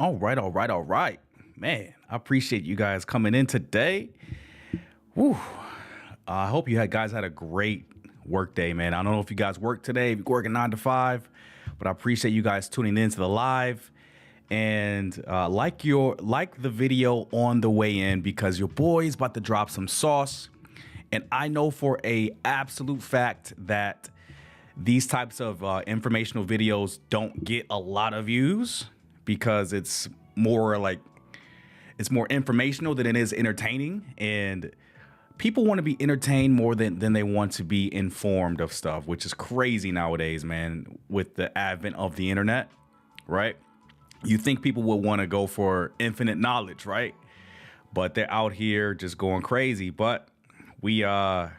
All right, all right, all right. Man, I appreciate you guys coming in today. Woo. I hope you guys had a great work day, man. I don't know if you guys work today, if you're working 9 to 5, but I appreciate you guys tuning into the live. And like the video on the way in because your boy's about to drop some sauce. And I know for a absolute fact that these types of informational videos don't get a lot of views because it's more informational than it is entertaining, and people want to be entertained more than they want to be informed of stuff, which is crazy nowadays, man, with the advent of the internet, right? You think people will want to go for infinite knowledge, right? But they're out here just going crazy. But we got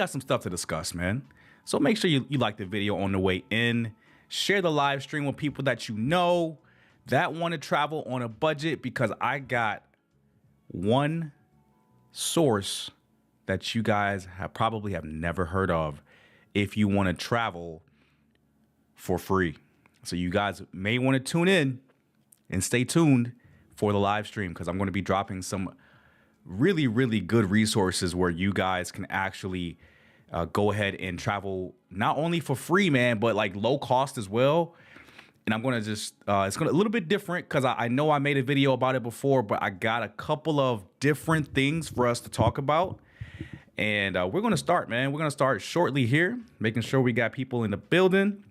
some stuff to discuss, man. So make sure you like the video on the way in. Share the live stream with people that you know that want to travel on a budget, because I got one source that you guys probably have never heard of if you want to travel for free. So you guys may want to tune in and stay tuned for the live stream, because I'm going to be dropping some really, really good resources where you guys can actually go ahead and travel not only for free, man, but like low cost as well. And I'm going to just, it's going to a little bit different because I know I made a video about it before, but I got a couple of different things for us to talk about. And we're going to start, man. We're going to start shortly here, making sure we got people in the building.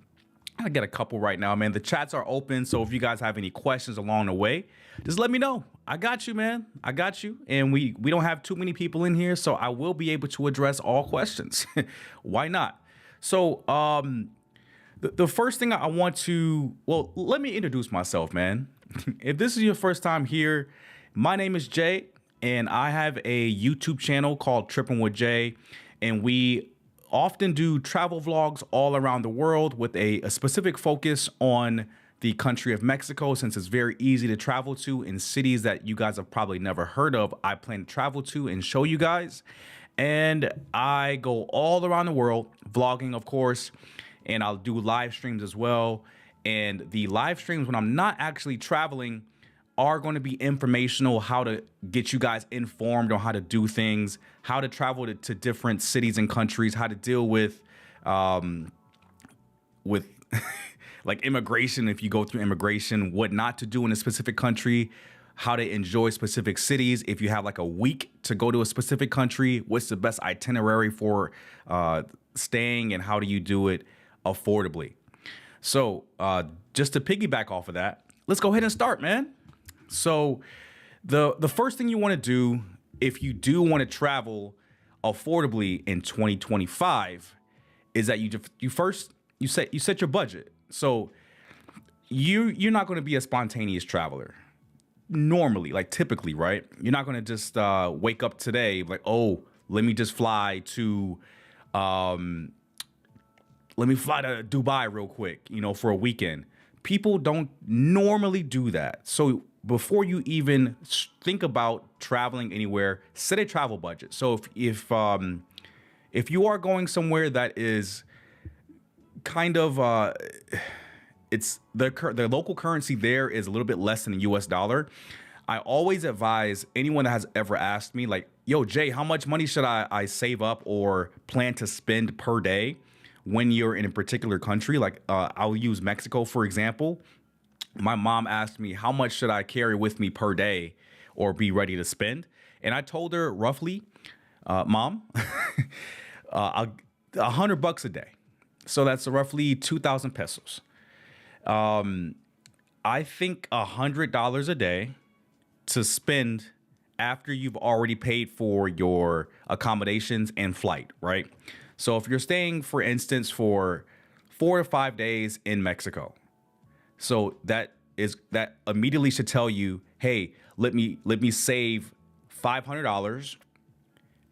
I got a couple right now, man. The chats are open, so if you guys have any questions along the way, just let me know. I got you, man. I got you. And we don't have too many people in here, so I will be able to address all questions. Why not? So the first thing I want to, well, let me introduce myself, man. If this is your first time here, my name is Jay, and I have a YouTube channel called Trippin with Jay, and we often do travel vlogs all around the world with a specific focus on the country of Mexico, since it's very easy to travel to in cities that you guys have probably never heard of. I plan to travel to and show you guys. And I go all around the world, vlogging, of course, and I'll do live streams as well. And the live streams, when I'm not actually traveling, are going to be informational, how to get you guys informed on how to do things, how to travel to different cities and countries, how to deal with like immigration, if you go through immigration, what not to do in a specific country, how to enjoy specific cities. If you have like a week to go to a specific country, what's the best itinerary for staying, and how do you do it affordably? So just to piggyback off of that, let's go ahead and start, man. So the first thing you want to do if you do want to travel affordably in 2025 is that you set your budget. So you're not going to be a spontaneous traveler normally, like typically, right? You're not going to just wake up today like, oh, let me fly to Dubai real quick, for a weekend. People don't normally do that. So before you even think about traveling anywhere, set a travel budget. So if you are going somewhere that is kind of it's the local currency there is a little bit less than the US dollar, I always advise anyone that has ever asked me, like, yo, Jay, how much money should I save up or plan to spend per day when you're in a particular country? Like I'll use Mexico, for example. My mom asked me, how much should I carry with me per day or be ready to spend? And I told her roughly, Mom, $100 a day. So that's roughly 2,000 pesos. I think $100 a day to spend after you've already paid for your accommodations and flight, right? So if you're staying, for instance, for 4 to 5 days in Mexico, so that immediately should tell you, hey, let me save $500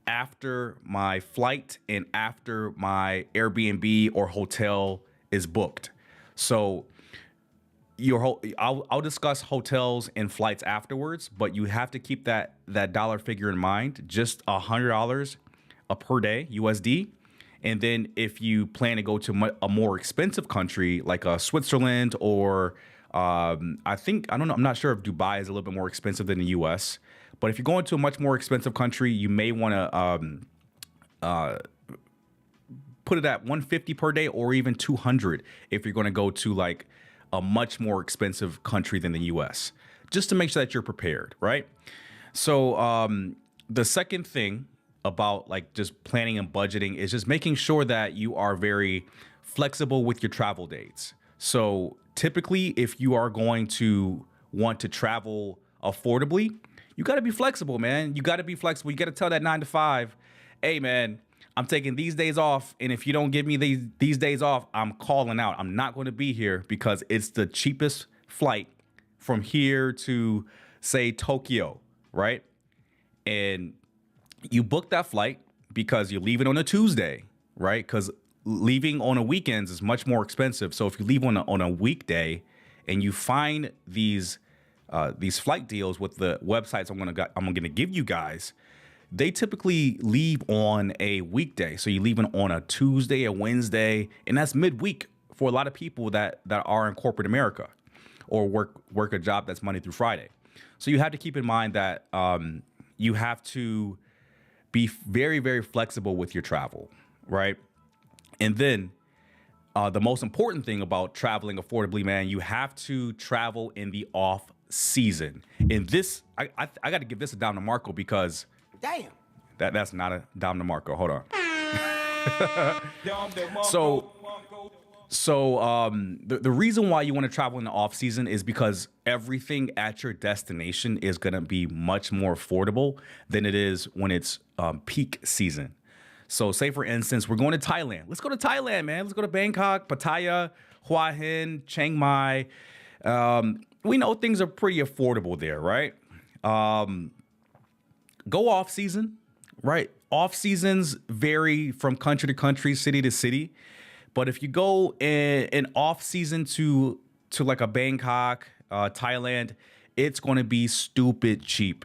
after my flight and after my Airbnb or hotel is booked. So I'll discuss hotels and flights afterwards, but you have to keep that dollar figure in mind, just $100 per day USD. And then if you plan to go to a more expensive country like Switzerland or I think, I don't know, I'm not sure if Dubai is a little bit more expensive than the US, but if you're going to a much more expensive country, you may want to put it at 150 per day or even 200 if you're going to go to like a much more expensive country than the US, just to make sure that you're prepared, right? So the second thing about like just planning and budgeting is just making sure that you are very flexible with your travel dates. So typically, if you are going to want to travel affordably, you got to be flexible, man. You got to be flexible. You got to tell that 9 to 5, hey, man, I'm taking these days off. And if you don't give me these days off, I'm calling out. I'm not going to be here because it's the cheapest flight from here to, say, Tokyo, right? And you book that flight because you're leaving on a Tuesday, right? Because leaving on a weekends is much more expensive. So if you leave on a weekday and you find these flight deals with the websites I'm gonna give you guys, they typically leave on a weekday. So you're leaving on a Tuesday, a Wednesday, and that's midweek for a lot of people that are in corporate America or work a job that's Monday through Friday. So you have to keep in mind that you have to be very, very flexible with your travel, right? And then the most important thing about traveling affordably, man, you have to travel in the off season. And this, I got to give this a Dom DeMarco because damn, that's not a Dom DeMarco. Hold on. The reason why you want to travel in the off season is because everything at your destination is going to be much more affordable than it is when it's peak season. So say, for instance, we're going to Thailand. Let's go to Thailand, man. Let's go to Bangkok, Pattaya, Hua Hin, Chiang Mai. We know things are pretty affordable there, right? Go off season, right? Off seasons vary from country to country, city to city. But if you go in off season to like a Bangkok, Thailand, it's going to be stupid cheap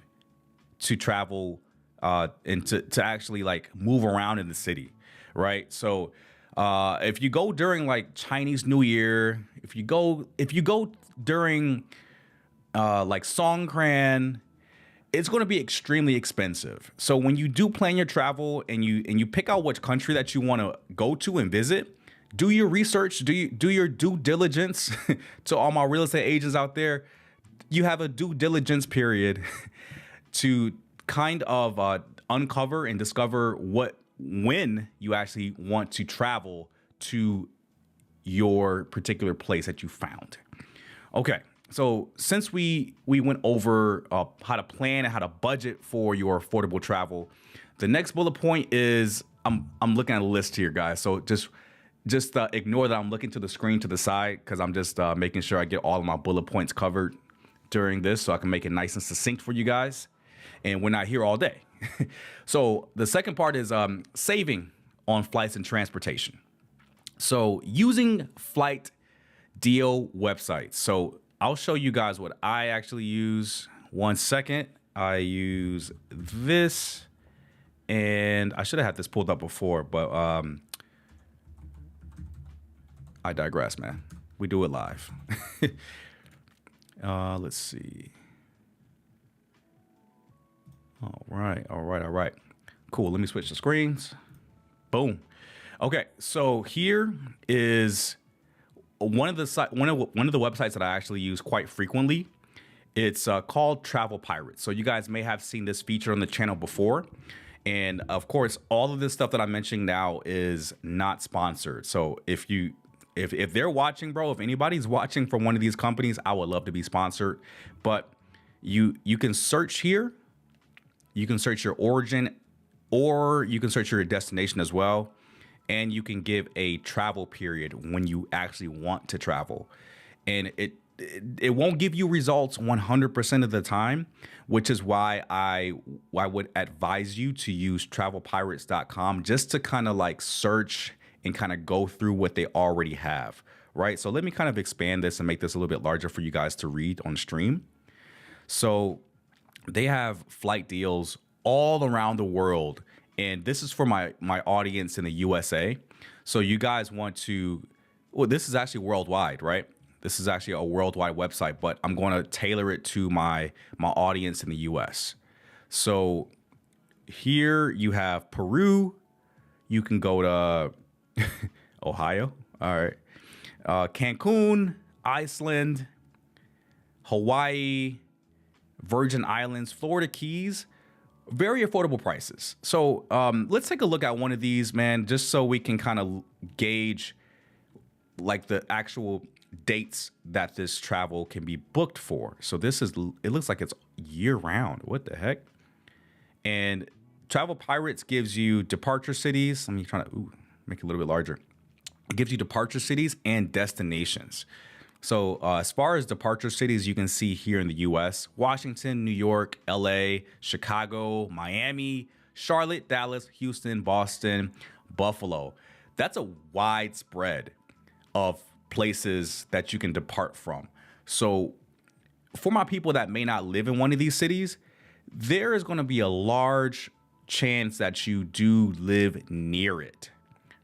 to travel and to actually like move around in the city, right? So if you go during like Chinese New Year, if you go during like Songkran, it's going to be extremely expensive. So when you do plan your travel and you pick out which country that you want to go to and visit, do your research, do your due diligence. To all my real estate agents out there, you have a due diligence period to kind of uncover and discover when you actually want to travel to your particular place that you found. Okay, so since we went over how to plan and how to budget for your affordable travel, the next bullet point is I'm looking at a list here, guys. So just ignore that I'm looking to the screen to the side because I'm just making sure I get all of my bullet points covered during this so I can make it nice and succinct for you guys. And we're not here all day. So the second part is saving on flights and transportation. So using flight deal websites. So I'll show you guys what I actually use. 1 second. I use this, and I should have had this pulled up before, but I digress, man. We do it live. Let's see. All right. Cool. Let me switch the screens. Boom. Okay, so here is one of the websites that I actually use quite frequently. It's called Travel Pirates. So you guys may have seen this feature on the channel before. And of course, all of this stuff that I'm mentioning now is not sponsored. So if they're watching, bro, if anybody's watching from one of these companies, I would love to be sponsored. But you can search here. You can search your origin, or you can search your destination as well. And you can give a travel period when you actually want to travel. And it won't give you results 100% of the time, which is why I would advise you to use travelpirates.com just to kind of like search and kind of go through what they already have, right? So let me kind of expand this and make this a little bit larger for you guys to read on stream. So they have flight deals all around the world. And this is for my audience in the USA. So you guys want to, well, this is actually worldwide, right? This is actually a worldwide website, but I'm going to tailor it to my audience in the US. So here you have Peru. You can go to Ohio. All right. Cancun, Iceland, Hawaii, Virgin Islands, Florida Keys. Very affordable prices. So let's take a look at one of these, man, just so we can kind of gauge like the actual dates that this travel can be booked for. So it looks like it's year round. What the heck? And Travel Pirates gives you departure cities. Let me try to make it a little bit larger. It gives you departure cities and destinations. So as far as departure cities, you can see here in the U.S., Washington, New York, L.A., Chicago, Miami, Charlotte, Dallas, Houston, Boston, Buffalo. That's a wide spread of places that you can depart from. So for my people that may not live in one of these cities, there is going to be a large chance that you do live near it,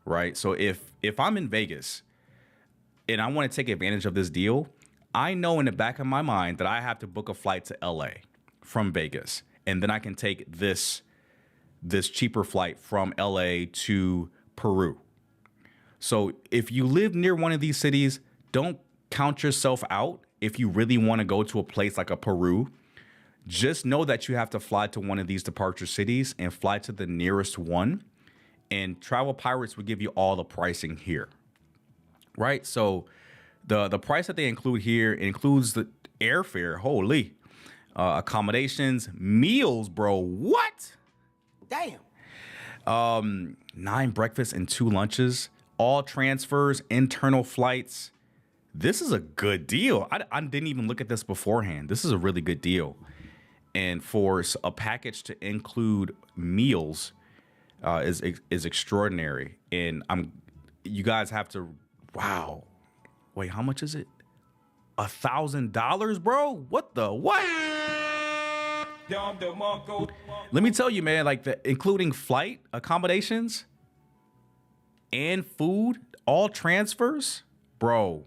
right? So if I'm in Vegas and I want to take advantage of this deal, I know in the back of my mind that I have to book a flight to LA from Vegas. And then I can take this cheaper flight from LA to Peru. So if you live near one of these cities, don't count yourself out if you really want to go to a place like a Peru. Just know that you have to fly to one of these departure cities and fly to the nearest one. And Travel Pirates will give you all the pricing here. Right, so the price that they include here includes the airfare, holy, accommodations, meals, bro. What? Damn. 9 breakfasts and 2 lunches, all transfers, internal flights. This is a good deal. I didn't even look at this beforehand. This is a really good deal. And for a package to include meals is extraordinary. And you guys have to. Wow. Wait, how much is it? $1,000, bro? What the what? Let me tell you, man, like including flight accommodations and food, all transfers, bro.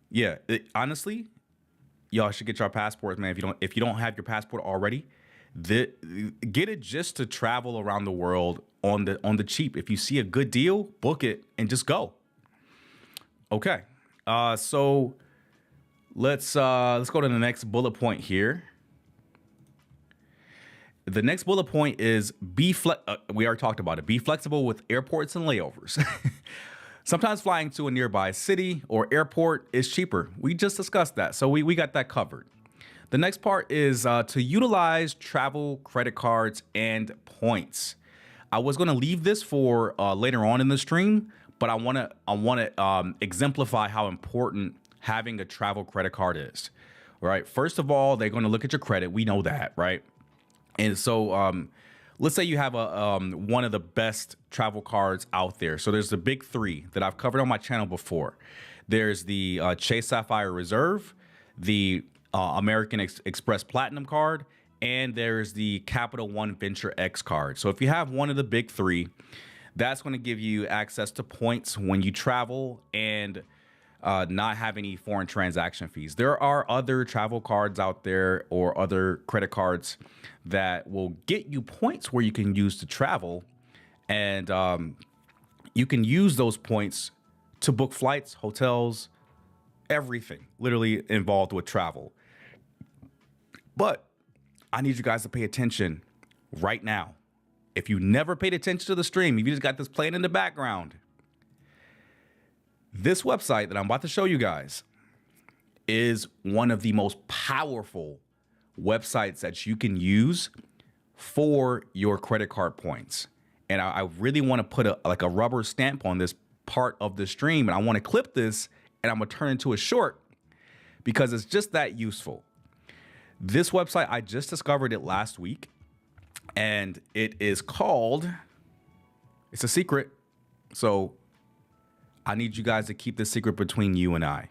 Yeah, honestly, y'all should get your passports, man. If you don't have your passport already, get it just to travel around the world on the cheap. If you see a good deal, book it and just go. Okay. So let's go to the next bullet point here. The next bullet point is we already talked about it. Be flexible with airports and layovers. Sometimes flying to a nearby city or airport is cheaper. We just discussed that. So we got that covered. The next part is to utilize travel credit cards and points. I was going to leave this for later on in the stream, but I want to exemplify how important having a travel credit card is. Right. First of all, they're going to look at your credit. We know that, right? And so let's say you have one of the best travel cards out there. So there's the big 3 that I've covered on my channel before. There's the Chase Sapphire Reserve, the American Express Platinum card, and there's the Capital One Venture X card. So if you have one of the big 3, that's going to give you access to points when you travel and not have any foreign transaction fees. There are other travel cards out there or other credit cards that will get you points where you can use to travel, and you can use those points to book flights, hotels, everything literally involved with travel. But I need you guys to pay attention right now. If you never paid attention to the stream, if you just got this playing in the background, this website that I'm about to show you guys is one of the most powerful websites that you can use for your credit card points. And I really want to put a rubber stamp on this part of the stream. And I want to clip this and I'm going to turn it into a short because it's just that useful. This website, I just discovered it last week, and it is called, it's a secret. So I need you guys to keep this secret between you and I.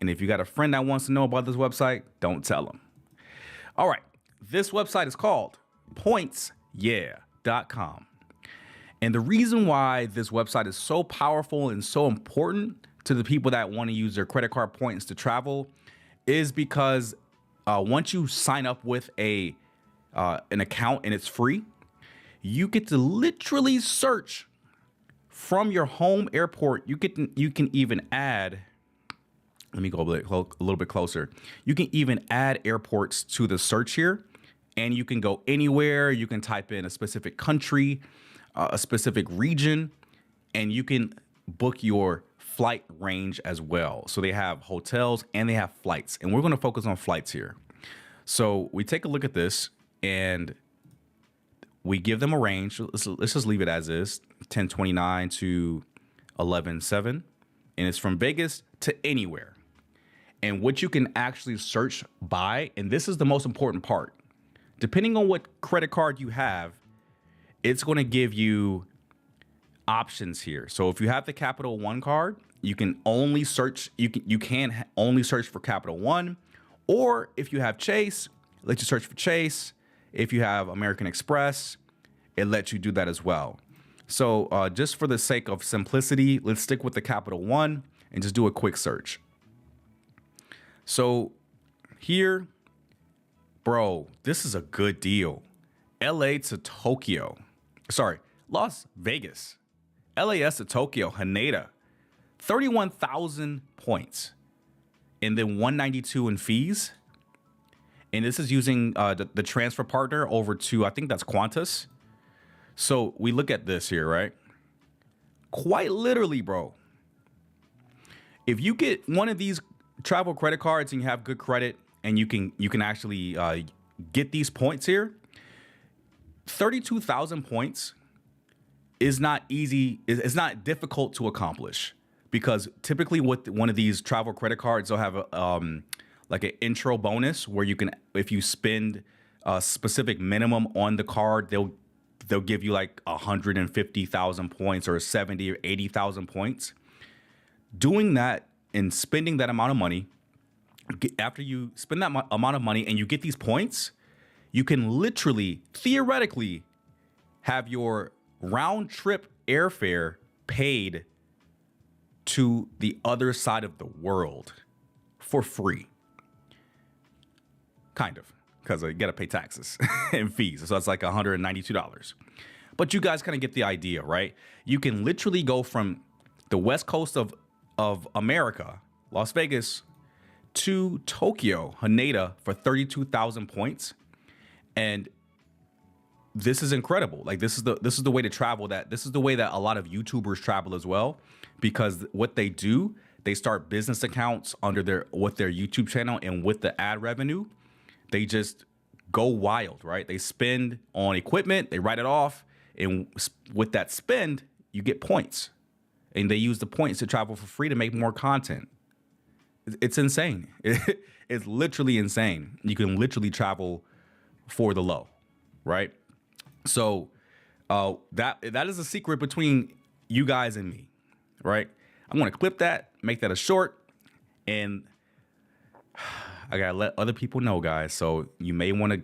And if you got a friend that wants to know about this website, don't tell them. All right. This website is called pointsyeah.com. And the reason why this website is so powerful and so important to the people that want to use their credit card points to travel is because once you sign up with an account and it's free, you get to literally search from your home airport. You can even add. Let me go a little bit closer. You can even add airports to the search here, and you can go anywhere. You can type in a specific country, a specific region, and you can book your flight range as well. So they have hotels and they have flights, and we're going to focus on flights here. So we take a look at this and we give them a range. Let's just leave it as is, 1029 to 11.7, and it's from Vegas to anywhere. And what you can actually search by, and this is the most important part, depending on what credit card you have, it's going to give you options here. So if you have the Capital One card, you can only search. You can only search for Capital One, or if you have Chase, it lets you search for Chase. If you have American Express, it lets you do that as well. So just for the sake of simplicity, let's stick with the Capital One and just do a quick search. So here, bro, this is a good deal. LA to Tokyo. Sorry, Las Vegas. LAS to Tokyo, Haneda. 31,000 points. And then 192 in fees. And this is using the transfer partner over to, I think that's Qantas. So we look at this here, right? Quite literally, bro. If you get one of these travel credit cards and you have good credit and you can actually get these points here, 32,000 points is not easy. It's not difficult to accomplish, because typically with one of these travel credit cards, they'll have like an intro bonus where you can, if you spend a specific minimum on the card, they'll give you like 150,000 points or 70 or 80,000 points. Doing that and spending that amount of money, after you spend that amount of money and you get these points, you can literally, theoretically, have your round trip airfare paid to the other side of the world for free. Kind of, because you got to pay taxes and fees. So it's like $192. But you guys kind of get the idea, right? You can literally go from the west coast of America, Las Vegas, to Tokyo, Haneda, for 32,000 points. And this is incredible. Like, this is the way to travel. This is the way that a lot of YouTubers travel as well, because what they do, they start business accounts under their YouTube channel, and with the ad revenue, they just go wild, right? They spend on equipment, they write it off, and with that spend, you get points. And they use the points to travel for free to make more content. It's insane. It's literally insane. You can literally travel for the low, right? So that is a secret between you guys and me, right? I'm going to clip that, make that a short, and I got to let other people know, guys. So you may want to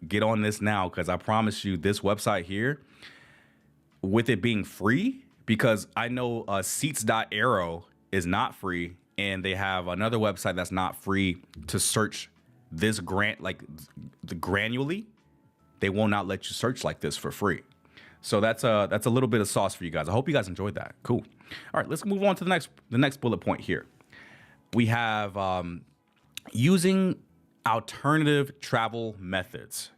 get on this now, because I promise you this website here, with it being free, because I know seats.aero is not free, and they have another website that's not free to search this the granularly. They will not let you search like this for free. So that's a little bit of sauce for you guys. I hope you guys enjoyed that. Cool. All right, let's move on to the next bullet point here. We have using alternative travel methods.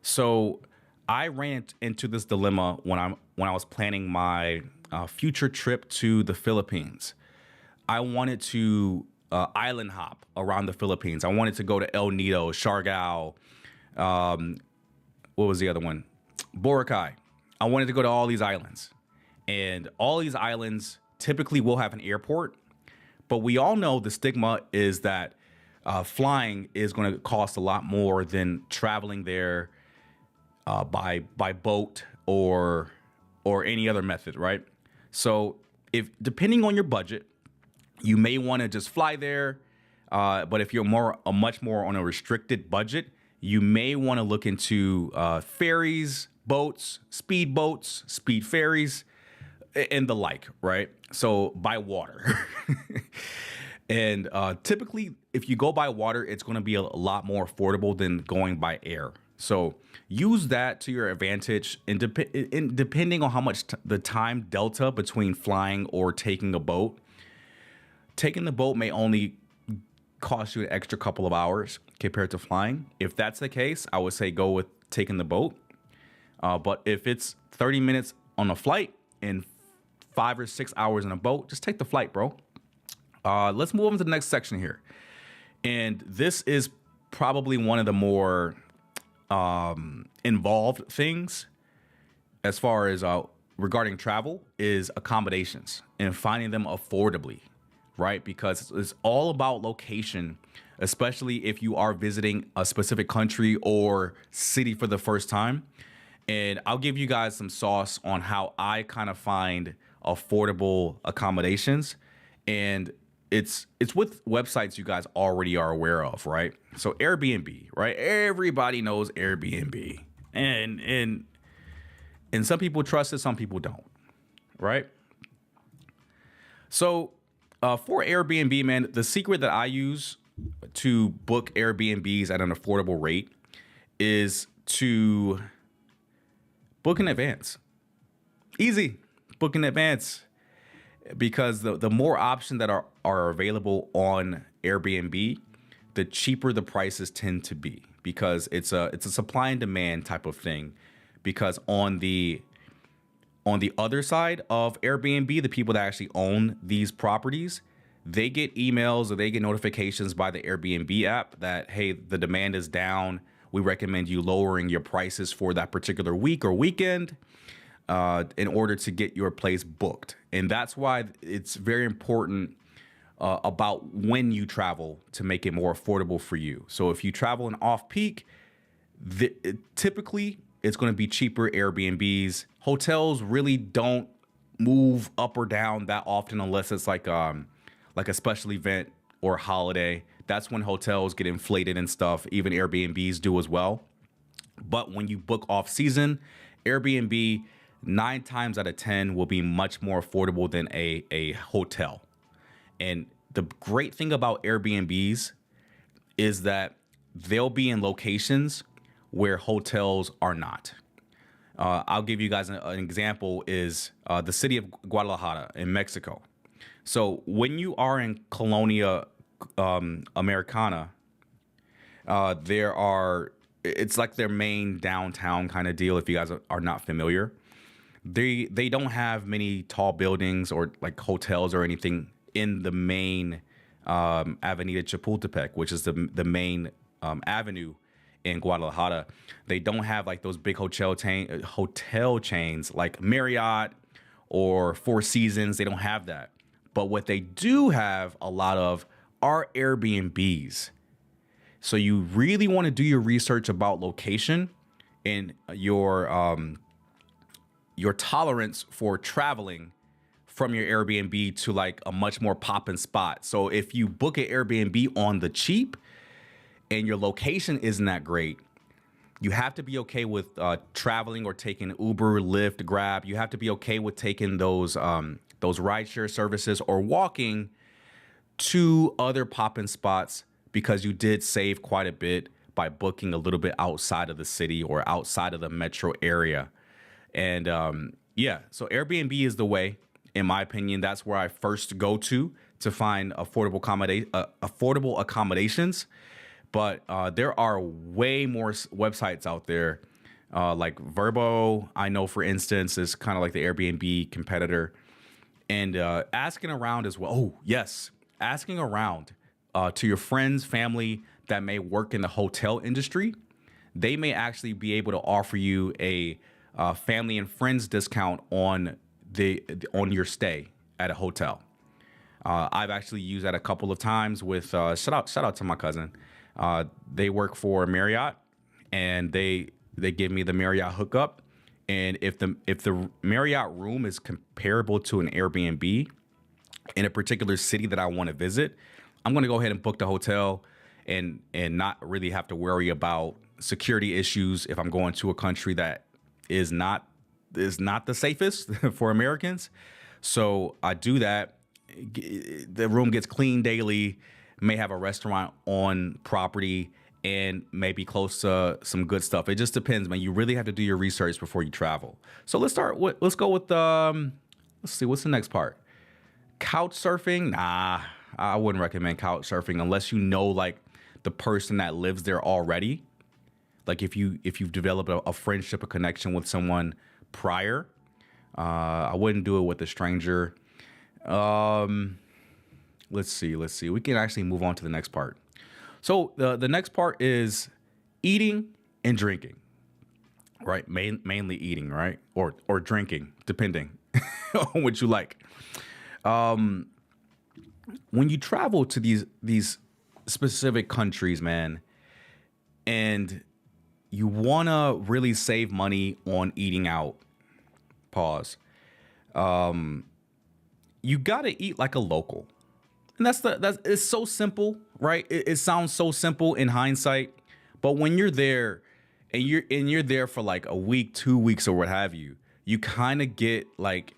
So I ran into this dilemma when I was planning my future trip to the Philippines. I wanted to island hop around the Philippines. I wanted to go to El Nido, Siargao, what was the other one? Boracay. I wanted to go to all these islands. And all these islands typically will have an airport. But we all know the stigma is that flying is going to cost a lot more than traveling there by boat or any other method, right? So if depending on your budget, you may want to just fly there. But if you're much more on a restricted budget, you may want to look into ferries, boats, speed ferries. and the like, right? So by water. And typically, if you go by water, it's going to be a lot more affordable than going by air. So use that to your advantage. And depending on how much the time delta between flying or taking the boat may only cost you an extra couple of hours compared to flying. If that's the case, I would say go with taking the boat. But if it's 30 minutes on a flight and 5 or 6 hours in a boat, just take the flight, bro. Let's move on to the next section here. And this is probably one of the more involved things as far as regarding travel is accommodations and finding them affordably, right? Because it's all about location, especially if you are visiting a specific country or city for the first time. And I'll give you guys some sauce on how I kind of find affordable accommodations. And it's with websites you guys already are aware of, right? So Airbnb, right? Everybody knows Airbnb. And some people trust it, some people don't, right? So for Airbnb, man, the secret that I use to book Airbnbs at an affordable rate is to book in advance. Easy, book in advance. Because the more options that are available on Airbnb, the cheaper the prices tend to be, because it's a supply and demand type of thing. Because on the other side of Airbnb, the people that actually own these properties, they get emails or they get notifications by the Airbnb app that, hey, the demand is down. We recommend you lowering your prices for that particular week or weekend in order to get your place booked. And that's why it's very important about when you travel to make it more affordable for you. So if you travel in off-peak, typically it's going to be cheaper Airbnbs. Hotels really don't move up or down that often unless it's like a special event or holiday. That's when hotels get inflated and stuff. Even Airbnbs do as well. But when you book off season, Airbnb 9 times out of 10 will be much more affordable than a hotel. And the great thing about Airbnbs is that they'll be in locations where hotels are not. I'll give you guys an example is the city of Guadalajara in Mexico. So when you are in Colonia Americana, it's like their main downtown kind of deal if you guys are not familiar. They don't have many tall buildings or like hotels or anything in the main Avenida Chapultepec, which is the main avenue in Guadalajara. They don't have like those big hotel chains like Marriott or Four Seasons. They don't have that. But what they do have a lot of are Airbnbs. So you really want to do your research about location and your tolerance for traveling from your Airbnb to like a much more poppin' spot. So if you book an Airbnb on the cheap and your location isn't that great, you have to be okay with traveling or taking Uber, Lyft, Grab. You have to be okay with taking those rideshare services or walking to other poppin' spots, because you did save quite a bit by booking a little bit outside of the city or outside of the metro area. And so Airbnb is the way, in my opinion. That's where I first go to find affordable accommodations. But there are way more websites out there, like Vrbo. I know, for instance, is kind of like the Airbnb competitor. And asking around as well. Oh, yes. Asking around to your friends, family that may work in the hotel industry. They may actually be able to offer you a family and friends discount on your stay at a hotel. I've actually used that a couple of times with shout out to my cousin. They work for Marriott, and they give me the Marriott hookup. And if the Marriott room is comparable to an Airbnb in a particular city that I want to visit, I'm going to go ahead and book the hotel and not really have to worry about security issues if I'm going to a country that is not is not the safest for Americans. So I do that. The room gets cleaned daily. May have a restaurant on property and maybe close to some good stuff. It just depends, man. You really have to do your research before you travel. So let's go with let's see, what's the next part? Couch surfing? Nah, I wouldn't recommend couch surfing unless you know like the person that lives there already. Like if you've developed a friendship, a connection with someone prior, I wouldn't do it with a stranger. Let's see. We can actually move on to the next part. So the next part is eating and drinking, right? Mainly eating, right? Or drinking, depending on what you like. When you travel to these specific countries, man, and you want to really save money on eating out, pause. You got to eat like a local. And that's it's so simple, right? It sounds so simple in hindsight, but when you're there and you're there for like a week, 2 weeks or what have you, you kind of get like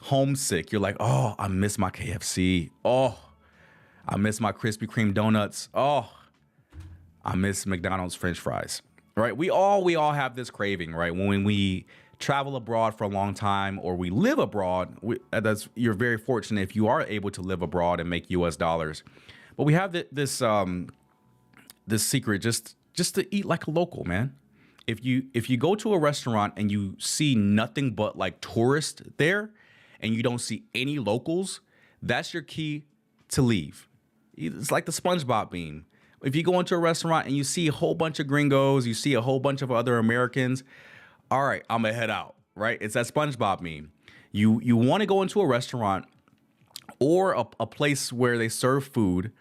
homesick. You're like, "Oh, I miss my KFC. Oh, I miss my Krispy Kreme donuts. Oh, I miss McDonald's French fries." Right? We all have this craving, right? When we travel abroad for a long time or we live abroad, you're very fortunate if you are able to live abroad and make US dollars. But we have this secret just to eat like a local, man. If you go to a restaurant and you see nothing but like tourists there and you don't see any locals, that's your key to leave. It's like the SpongeBob meme. If you go into a restaurant and you see a whole bunch of gringos, you see a whole bunch of other Americans, all right, I'm gonna head out, right? It's that SpongeBob meme. You want to go into a restaurant or a place where they serve food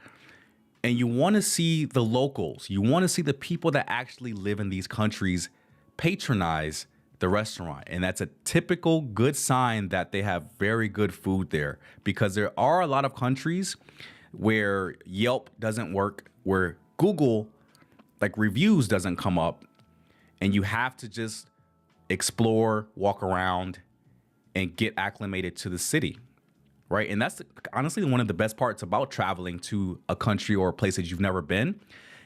and you want to see the locals. You want to see the people that actually live in these countries patronize the restaurant. And that's a typical good sign that they have very good food there, because there are a lot of countries where Yelp doesn't work, where Google like reviews doesn't come up, and you have to just explore, walk around, and get acclimated to the city, right? And that's honestly one of the best parts about traveling to a country or a place that you've never been.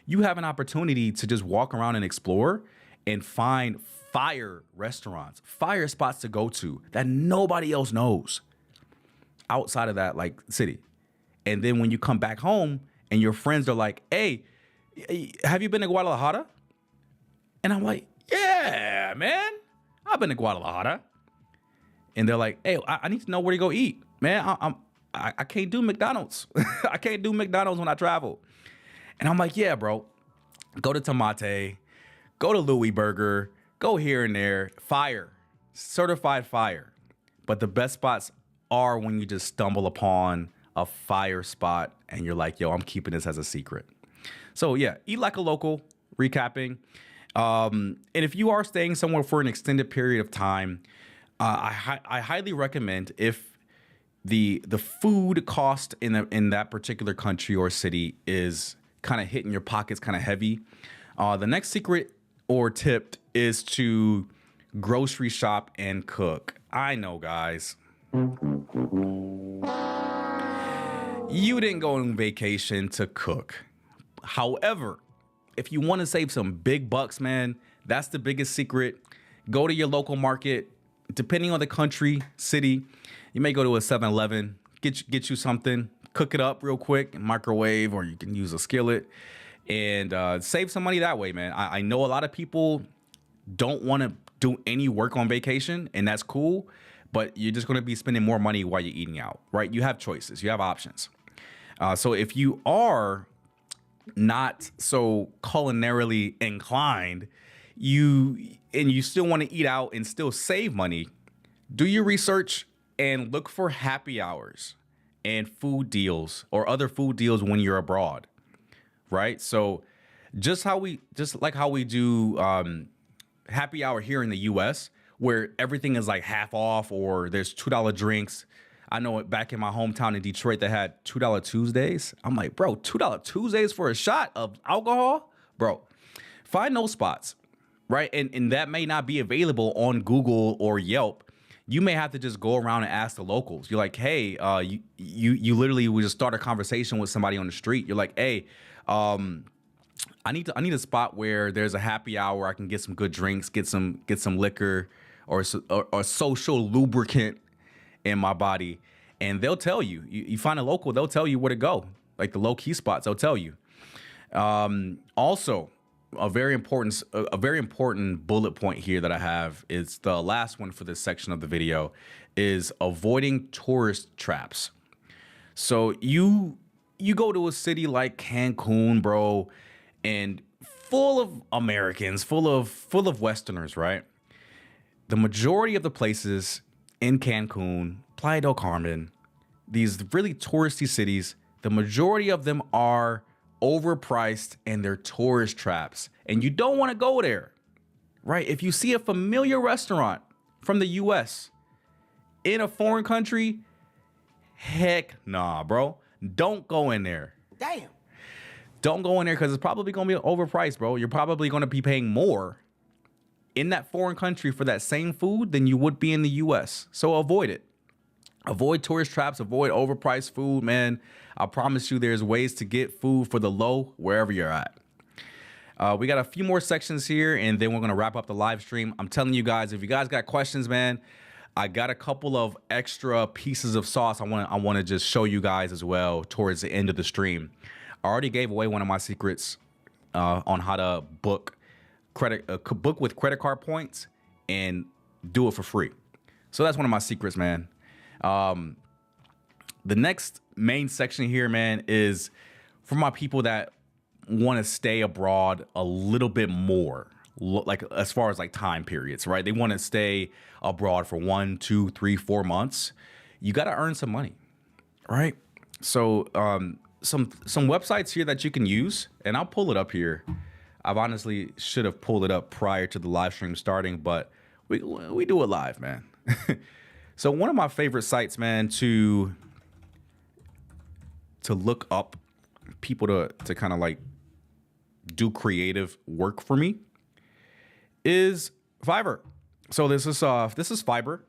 You have an opportunity to just walk around and explore and find fire restaurants, fire spots to go to that nobody else knows outside of that like city. And then when you come back home and your friends are like, "Hey, have you been to Guadalajara?" And I'm like, "Yeah, man, I've been to Guadalajara." And they're like, "Hey, I need to know where to go eat, man. I can't do McDonald's. I can't do McDonald's when I travel." And I'm like, "Yeah, bro, go to Tomate, go to Louis Burger, go here and there. Fire, certified fire." But the best spots are when you just stumble upon a fire spot and you're like, "Yo, I'm keeping this as a secret." So yeah, eat like a local. Recapping. And if you are staying somewhere for an extended period of time, I highly recommend, if the food cost in that particular country or city is kind of hitting your pockets kind of heavy, the next secret or tip is to grocery shop and cook. I know, guys. You didn't go on vacation to cook. However, if you want to save some big bucks, man, that's the biggest secret. Go to your local market. Depending on the country, city, you may go to a 7-Eleven, get you something, cook it up real quick, microwave, or you can use a skillet, and save some money that way, man. I know a lot of people don't want to do any work on vacation, and that's cool, but you're just going to be spending more money while you're eating out, right? You have choices. You have options. So if you are not so culinarily inclined, you still want to eat out and still save money, do your research and look for happy hours and food deals or other food deals when you're abroad, right? So just like how we do happy hour here in the US, where everything is like half off or there's $2 drinks. I know it back in my hometown in Detroit, they had $2 Tuesdays. I'm like, bro, $2 Tuesdays for a shot of alcohol? Bro, find those spots, right? And that may not be available on Google or Yelp. You may have to just go around and ask the locals. You're like, hey, you literally would just start a conversation with somebody on the street. You're like, hey, I need a spot where there's a happy hour. I can get some good drinks, get some liquor or social lubricant in my body, and they'll tell you. You find a local, they'll tell you where to go. Like the low key spots, they'll tell you. Also, a very important bullet point here that I have is the last one for this section of the video is avoiding tourist traps. So you go to a city like Cancun, bro, and full of Americans, full of Westerners, right? The majority of the places in Cancun, Playa del Carmen, these really touristy cities, the majority of them are overpriced and they're tourist traps. And you don't want to go there, right? If you see a familiar restaurant from the US in a foreign country, heck nah, bro. Don't go in there. Damn. Don't go in there because it's probably going to be overpriced, bro. You're probably going to be paying more in that foreign country for that same food than you would be in the US. So avoid it. Avoid tourist traps, avoid overpriced food, man. I promise you there's ways to get food for the low wherever you're at. We got a few more sections here, and then we're going to wrap up the live stream. I'm telling you guys, if you guys got questions, man, I got a couple of extra pieces of sauce I want to just show you guys as well towards the end of the stream. I already gave away one of my secrets on how to book with credit card points and do it for free. So that's one of my secrets, man. The next main section here, man, is for my people that want to stay abroad a little bit more, like as far as like time periods, right? They want to stay abroad for 1, 2, 3, 4 months. You got to earn some money, right? So some websites here that you can use, and I'll pull it up here. I've honestly should have pulled it up prior to the live stream starting, but we do it live, man. So one of my favorite sites, man, to look up people to kind of like do creative work for me is Fiverr. So this is Fiverr.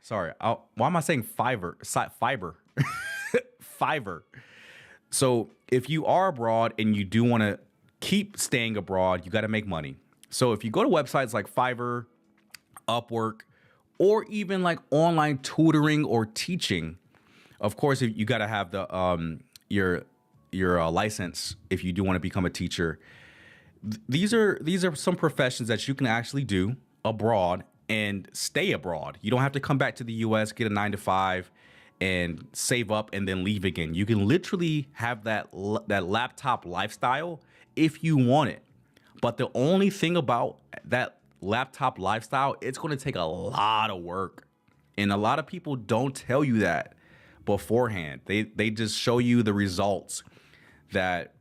Sorry, why am I saying Fiverr? Fiverr. Fiverr. So if you are abroad and you do want to keep staying abroad, you got to make money. So if you go to websites like Fiverr, Upwork, or even like online tutoring or teaching, of course, you got to have the your license if you do want to become a teacher. These are some professions that you can actually do abroad and stay abroad. You don't have to come back to the US, get a 9-to-5, and save up and then leave again. You can literally have that laptop lifestyle if you want it. But the only thing about that laptop lifestyle, it's going to take a lot of work. And a lot of people don't tell you that beforehand. They just show you the results that,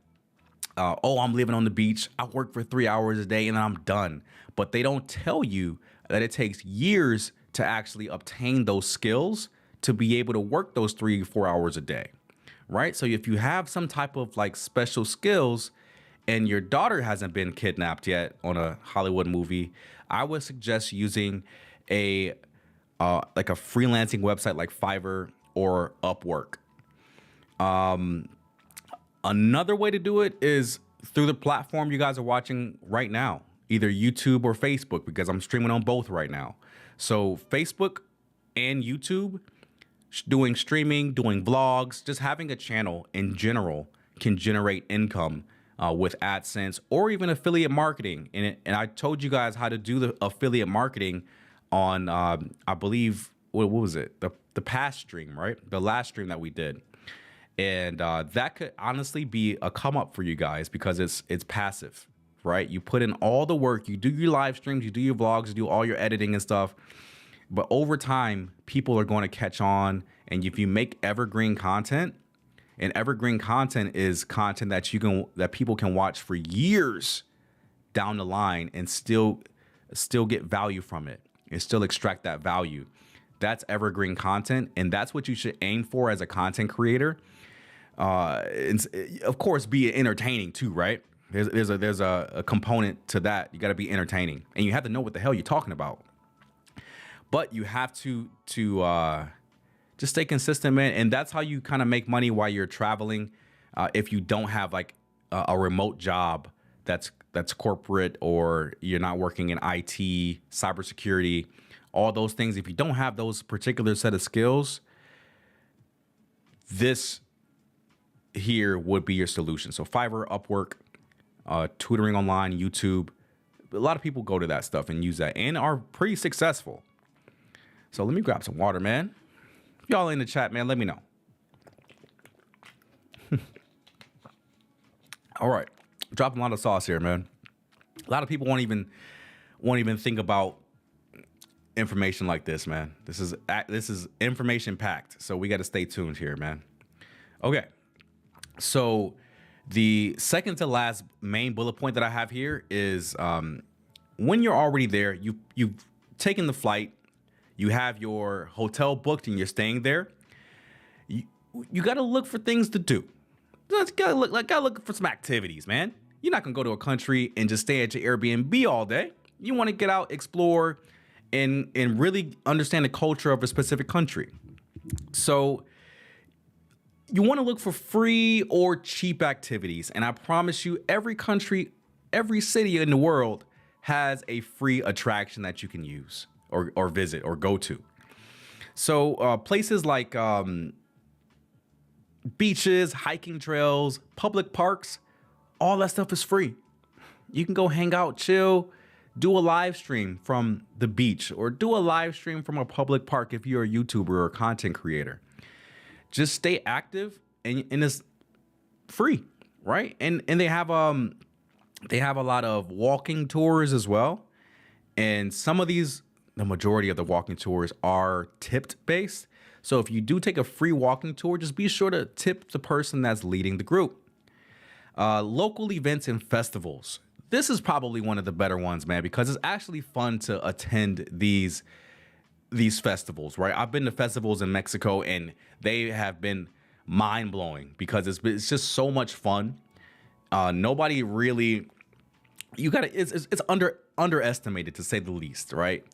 I'm living on the beach. I work for 3 hours a day and then I'm done. But they don't tell you that it takes years to actually obtain those skills to be able to work those 3-4 hours a day, right? So if you have some type of like special skills and your daughter hasn't been kidnapped yet on a Hollywood movie, I would suggest using a freelancing website like Fiverr or Upwork. Another way to do it is through the platform you guys are watching right now, either YouTube or Facebook, because I'm streaming on both right now. So Facebook and YouTube, doing streaming, doing vlogs, just having a channel in general can generate income with AdSense or even affiliate marketing. And I told you guys how to do the affiliate marketing on, I believe, what was it? The past stream, right? The last stream that we did. And that could honestly be a come up for you guys because it's passive, right? You put in all the work, you do your live streams, you do your vlogs, you do all your editing and stuff. But over time, people are going to catch on. And if you make evergreen content, and evergreen content is content that people can watch for years down the line and still get value from it and still extract that value. That's evergreen content, and that's what you should aim for as a content creator. And of course, be entertaining too, right? There's a component to that. You got to be entertaining, and you have to know what the hell you're talking about. But you have to just stay consistent, man, and that's how you kind of make money while you're traveling. If you don't have like a remote job that's corporate, or you're not working in IT, cybersecurity, all those things. If you don't have those particular set of skills, this here would be your solution. So Fiverr, Upwork, tutoring online, YouTube. A lot of people go to that stuff and use that and are pretty successful. So let me grab some water, man. If y'all in the chat, man, let me know. All right. Dropping a lot of sauce here, man. A lot of people won't even think about information like this, man. This is information packed. So we got to stay tuned here, man. Okay. So the second to last main bullet point that I have here is when you're already there, you've taken the flight, you have your hotel booked and you're staying there. You got to look for things to do. Gotta look for some activities, man. You're not gonna go to a country and just stay at your Airbnb all day. You want to get out, explore, and really understand the culture of a specific country. So you want to look for free or cheap activities. And I promise you, every country, every city in the world has a free attraction that you can use or visit or go to. So places like beaches, hiking trails, public parks, all that stuff is free. You can go hang out, chill, do a live stream from the beach, or do a live stream from a public park if you're a YouTuber or a content creator. Just stay active, and it's free, right? And they have a lot of walking tours as well. And some of these, the majority of the walking tours are tipped based. So if you do take a free walking tour, just be sure to tip the person that's leading the group. Local events and festivals. This is probably one of the better ones, man, because it's actually fun to attend these festivals, right? I've been to festivals in Mexico and they have been mind blowing because it's just so much fun. Nobody really, it's underestimated, to say the least, right?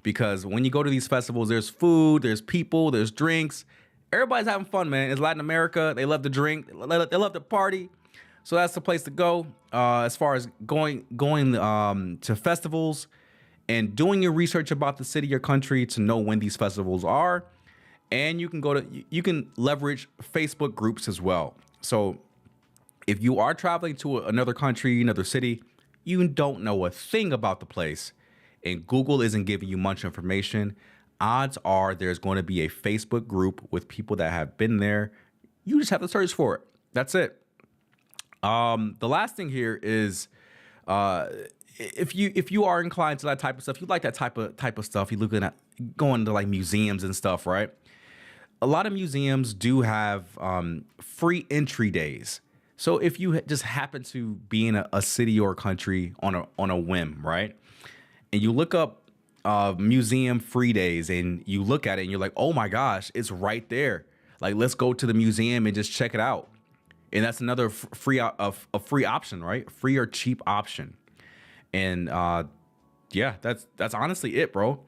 Because when you go to these festivals, there's food, there's people, there's drinks. Everybody's having fun, man. It's Latin America. They love to drink. They love to party. So that's the place to go. As far as going to festivals and doing your research about the city or country to know when these festivals are. And you can leverage Facebook groups as well. So if you are traveling to another country, another city, you don't know a thing about the place, and Google isn't giving you much information, odds are there's going to be a Facebook group with people that have been there. You just have to search for it. That's it. The last thing here is, if you are inclined to that type of stuff, you like that type of stuff, you're looking at going to like museums and stuff, right? A lot of museums do have free entry days. So if you just happen to be in a city or a country on a whim, right? And you look up museum free days and you look at it and you're like, oh my gosh, it's right there. Like, let's go to the museum and just check it out. And that's another free option, right? Free or cheap option. And yeah, that's honestly it, bro.